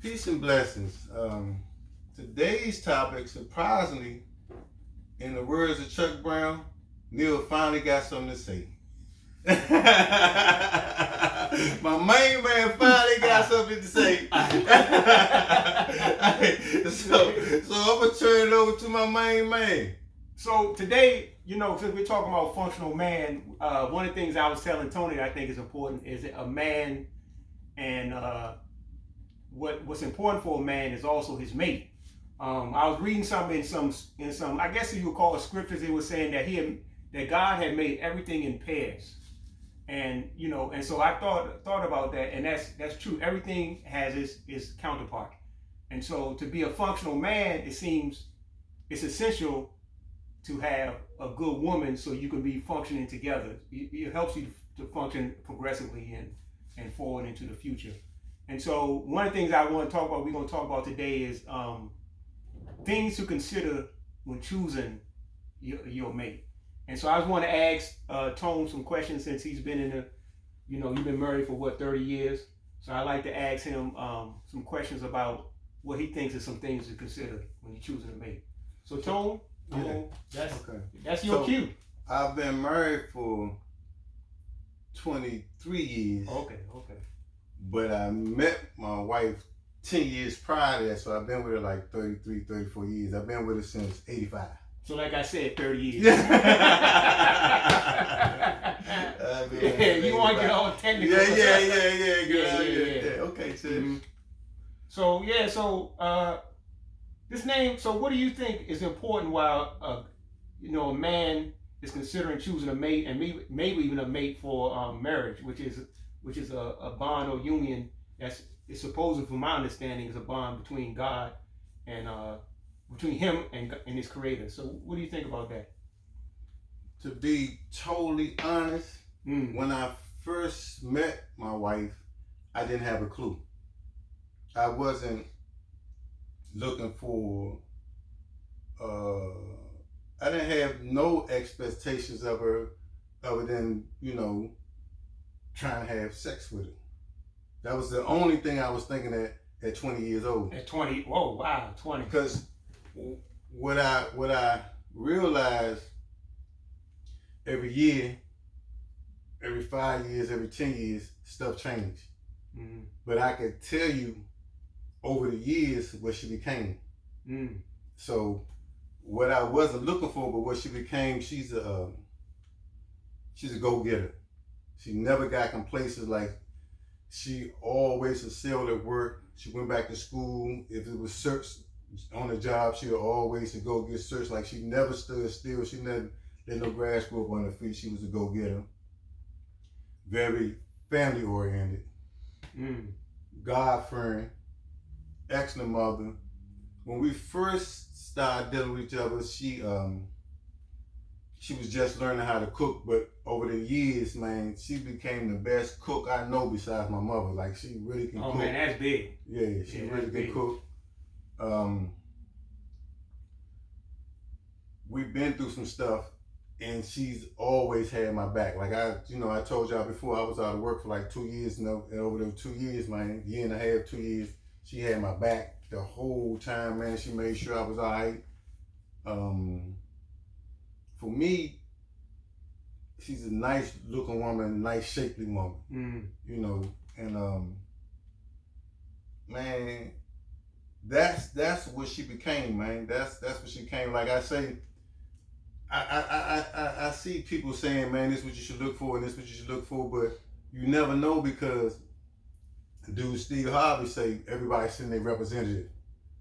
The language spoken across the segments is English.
Peace and blessings. Today's topic, surprisingly, in the words of Chuck Brown, Neil finally got something to say. My main man finally got something to say. so I'm gonna turn it over to my main man. So today, since we're talking about functional man, one of the things I was telling Tony that I think is important is a man, and what's important for a man is also his mate. I was reading something in some I guess you would call it scriptures. It was saying that God had made everything in pairs, and so I thought about that, and that's true. Everything has its counterpart, and so to be a functional man, it seems it's essential to have a good woman so you can be functioning together. It helps you to function progressively and forward into the future. And so one of the things we're going to talk about today is things to consider when choosing your mate. And so I just want to ask Tone some questions, since he's been you've been married for 30 years. So I'd like to ask him some questions about what he thinks are some things to consider when you're choosing a mate. So Tone, that's your cue. I've been married for 23 years. Okay. But I met my wife 10 years prior to that, so I've been with her like 33, 34 years. I've been with her since 85. So like I said, 30 years. You want to get all technical. Yeah. Okay, so. Mm-hmm. So this name, so what do you think is important while a man is considering choosing a mate, and maybe even a mate for marriage, which is a bond or union that's supposed, from my understanding, is a bond between God and between him and his creator. So what do you think about that? To be totally honest, when I first met my wife, I didn't have a clue. I wasn't looking for, I didn't have no expectations of her other than, trying to have sex with her. That was the only thing I was thinking at 20 years old. At 20, whoa, wow, 20. Because what I realized every year, every 5 years, every 10 years, stuff changed. Mm-hmm. But I could tell you over the years what she became. So what I wasn't looking for, but what she became, she's a go-getter. She never got complacent. Like, she always excelled at work. She went back to school. If it was search on the job, she would always go get searched. Like, she never stood still. She never let no grass grow up on her feet. She was a go-getter. Very family-oriented. God-fearing. Excellent mother. When we first started dealing with each other, she was just learning how to cook, but over the years, man, she became the best cook I know besides my mother. Like, she really can cook. Oh man, that's big. Yeah, she really can cook. We've been through some stuff, and she's always had my back. Like, I told y'all before, I was out of work for like 2 years, and over those 2 years, man, year and a half, 2 years, she had my back the whole time, man. She made sure I was all right. For me, she's a nice looking woman, nice shapely woman, and man, that's what she became, man. That's what she became. Like I say, I see people saying, man, this is what you should look for and this is what you should look for, but you never know, because dude Steve Harvey say everybody's sending their representative.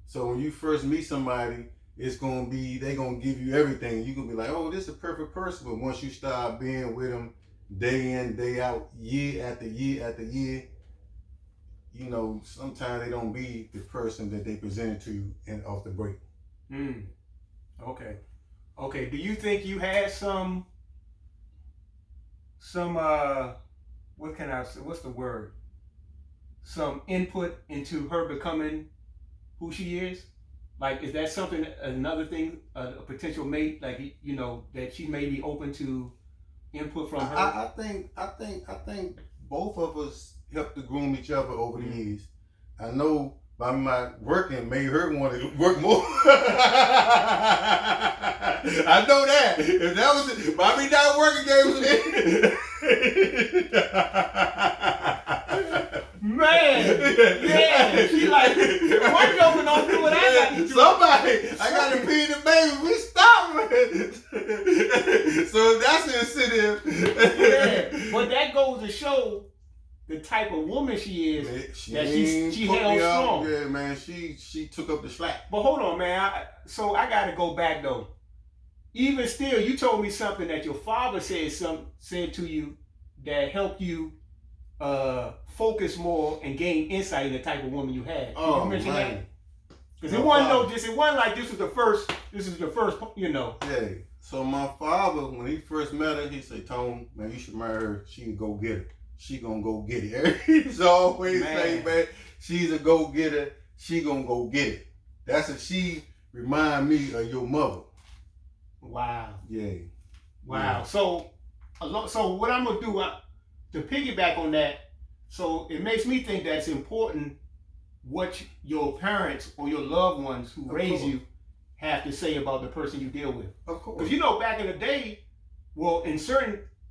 So when you first meet somebody, they're gonna give you everything. You gonna be like, oh, this is a perfect person. But once you start being with them day in, day out, year after year after year, sometimes they don't be the person that they presented to you and off the break. Okay. Do you think you had some what's the word? Some input into her becoming who she is? Like, is that something, another thing, a potential mate, like, that she may be open to input from her? I think both of us helped to groom each other over the years. I know By my working made her want to work more. I know that. If that was it, by me not working Man, yeah, she like, one joker don't do what I got to do. Somebody, I got to feed the baby. We stop. So that's the incentive. Yeah, but that goes to show the type of woman she is. Man, she held strong. Yeah, man, she took up the slack. But hold on, man. So I got to go back though. Even still, you told me something that your father said to you that helped you focus more and gain insight in the type of woman you had. Can you mention that? Because it wasn't like this was the first, you know. Yeah. So my father, when he first met her, he said, Tone, man, you should marry her. She a go-getter. She gonna go get it. He's always saying, man, she's a go-getter. She gonna go get it. That's what she remind me of your mother. Wow. Yeah. Wow. Yeah. So what I'm gonna do to piggyback on that, so it makes me think that it's important what your parents or your loved ones who raise you have to say about the person you deal with. Of course. Because you know, back in the day, well,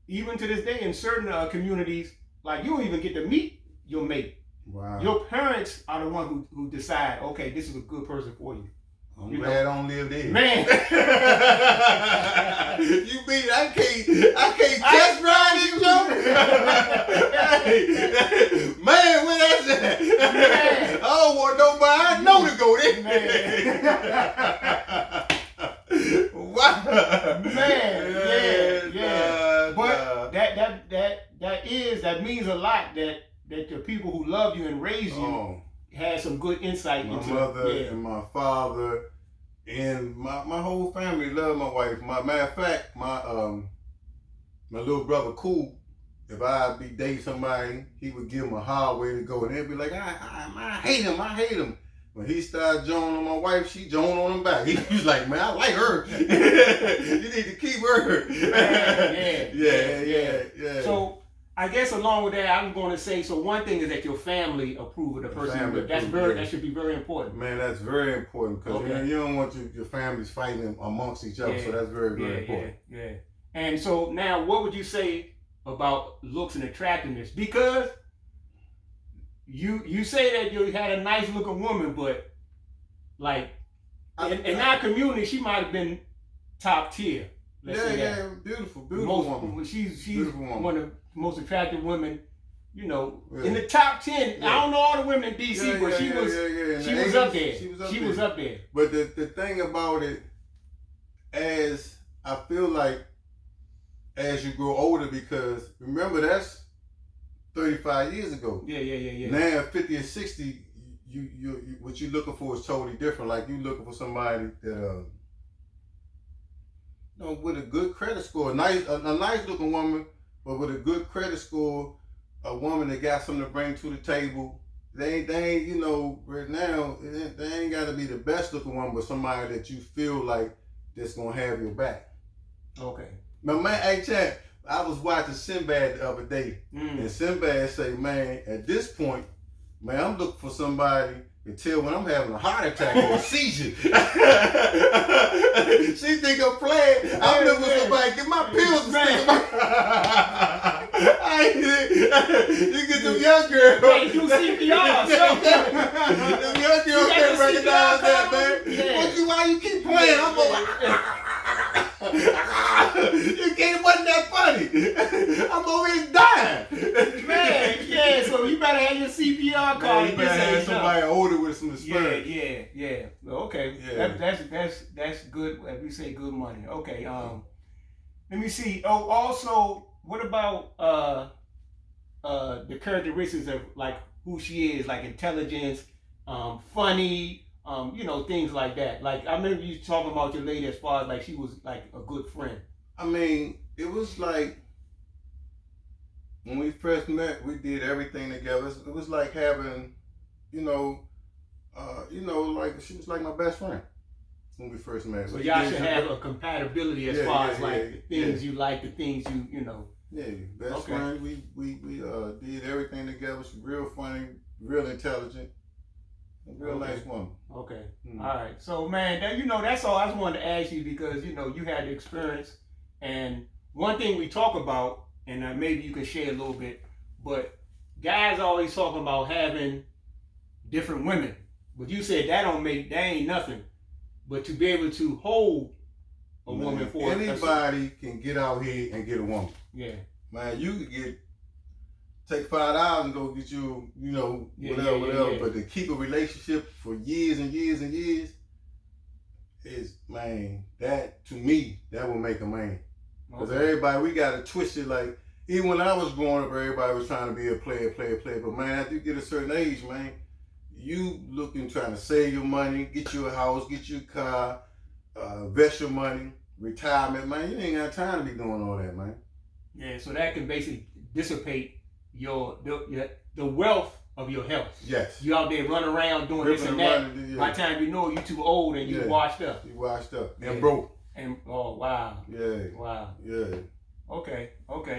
even to this day, in certain communities, like you don't even get to meet your mate. Wow. Your parents are the one who decide, okay, this is a good person for you. I'm glad I don't live there. Man. You mean I can't test ride this joke? Man, what that's that? I don't want nobody I know to go there. Wow. Man, yeah. But that means a lot that the people who love you and raise you had some good insight my into mother and my father and my whole family love my wife. Matter of fact, my little brother Cool, if I be dating somebody, he would give him a hard way to go, and they'd be like, I hate him. When he started joning on my wife, she joined on him back. He was like, man, I like her. You need to keep her. Yeah. So I guess along with that, I'm going to say, so one thing is that your family approve of the person. That should be very important. Man, that's very important because you don't want your families fighting amongst each other. So that's very, very important. Yeah. And so now, what would you say about looks and attractiveness? Because you say that you had a nice looking woman, but like in our community, she might have been top tier. Beautiful woman. She's beautiful woman. One of the most attractive women, in the top 10. I don't know all the women in DC, but she was up there. She was up there. But the thing about it, as I feel like as you grow older, because remember that's 35 years ago. Yeah. Now 50 and 60, you what you're looking for is totally different. Like you looking for somebody that with a good credit score, a nice looking woman, but with a good credit score, a woman that got something to bring to the table. They ain't right now, they ain't got to be the best looking one, but somebody that you feel like that's gonna have your back. Okay. But man, hey Chad, I was watching Sinbad the other day, and Sinbad say, man, at this point, man, I'm looking for somebody to tell when I'm having a heart attack or a seizure. She think I'm playing. I'm looking for somebody get my pills to stick in my. You get them young girls. Hey, do CPR. Them young girls can't recognize that, man. Why you keep playing? I'm over. You can't, wasn't that funny. I'm over here dying. Man, so you better have your CPR card. You better have somebody older with some experience. Yeah. Okay. Yeah. That's good. As we say, good money. Okay. Let me see. Oh, also, what about the characteristics of like who she is, like intelligence, funny, things like that. Like I remember you talking about your lady as far as like she was like a good friend. I mean, it was like when we first met, we did everything together. It was like having, like she was like my best friend when we first met. So y'all should have a compatibility as far as like the things you like, the things you know. Yeah, best friend. We did everything together. She's real funny, real intelligent. A real nice woman. Okay. All right. So, man, that's all I just wanted to ask you because, you had the experience. And one thing we talk about, and maybe you can share a little bit, but guys always talking about having different women. But you said that ain't nothing. But to be able to hold a woman for anybody can get out here and get a woman. Yeah. Man, you could take $5 and go get you, whatever. But to keep a relationship for years and years and years is, man, that to me, that will make a man. Because everybody, we got to twist it like, even when I was growing up, everybody was trying to be a player. But man, after you get a certain age, man, you trying to save your money, get you a house, get you a car, invest your money, retirement, man. You ain't got time to be doing all that, man. Yeah, so that can basically dissipate the wealth of your health. Yes. You out there running around doing this and that. By the time you know, you too old and you washed up. You washed up and broke. And oh wow. Yeah. Wow. Yeah. Okay.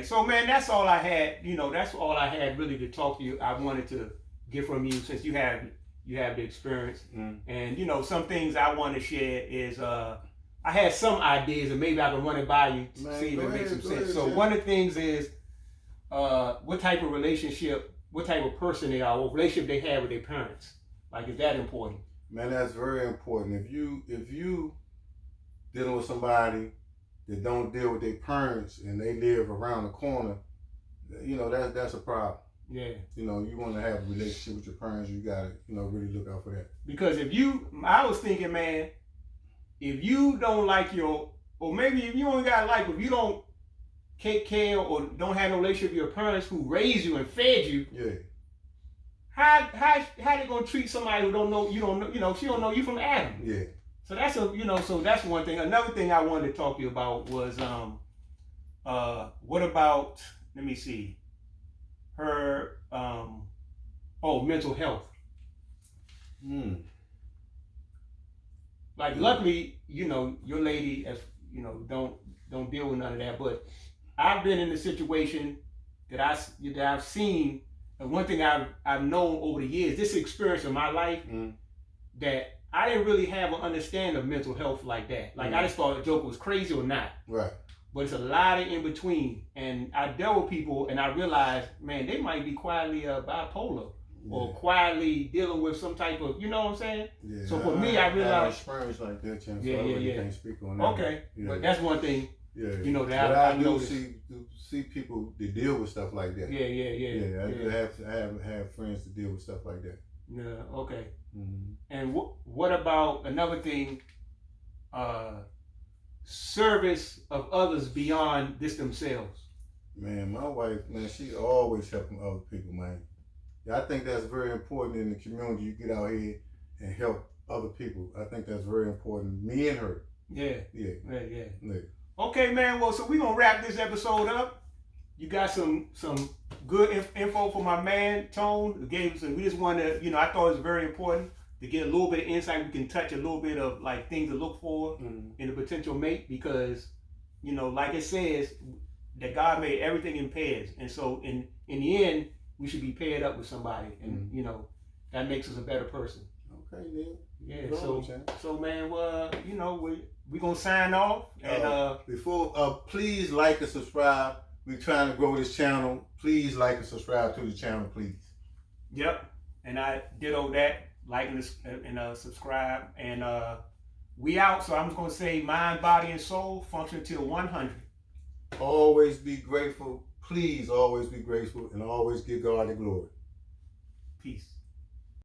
So man, that's all I had. That's all I had really to talk to you. I wanted to get from you since you have the experience. And some things I want to share is I had some ideas and maybe I can run it by you to see if it makes some sense. So one of the things is what type of relationship, what type of person they are, what relationship they have with their parents. Like, is that important? Man, that's very important. If you dealing with somebody that don't deal with their parents and they live around the corner, that's a problem. Yeah. You want to have a relationship with your parents, you got to, really look out for that. Because I was thinking, man, if you don't like or maybe if you don't got like, if you don't take care or don't have no relationship with your parents who raised you and fed you, how they gonna treat somebody who don't know, she don't know you from Adam. Yeah. So that's so that's one thing. Another thing I wanted to talk to you about was what about, let me see, her mental health. Like, luckily, your lady, as don't deal with none of that. But I've been in a situation that I've seen, and one thing I've known over the years, this experience in my life, that I didn't really have an understanding of mental health like that. Like, I just thought the joke was crazy or not. Right. But it's a lot of in between. And I dealt with people and I realized, man, they might be quietly bipolar or quietly dealing with some type of, you know what I'm saying? Yeah. So for me, I realized. I have experience like that, Chance. So I really can't speak on that. Okay. Yeah. But that's one thing. Yeah. That I I do see people that deal with stuff like that. Yeah. I have friends that deal with stuff like that. Yeah. Okay. And what about another thing? Service of others beyond this themselves. Man, my wife, man, she always helping other people, man. Yeah, I think that's very important in the community. You get out here and help other people. I think that's very important. Me and her. Yeah. Yeah. Okay, man. Well, so we're gonna wrap this episode up. You got some good info for my man Tone. We just wanted to, I thought it was very important to get a little bit of insight. We can touch a little bit of like things to look for in a potential mate, because like it says that God made everything in pairs, and so in the end we should be paired up with somebody, and that makes us a better person. Okay, then. Yeah. So man, we gonna sign off, and before please like and subscribe. We're trying to grow this channel. Please like and subscribe to the channel, please. Yep. And I ditto that. Like and subscribe. And we out. So I'm just going to say mind, body, and soul function till 100. Always be grateful. Please always be grateful and always give God the glory. Peace.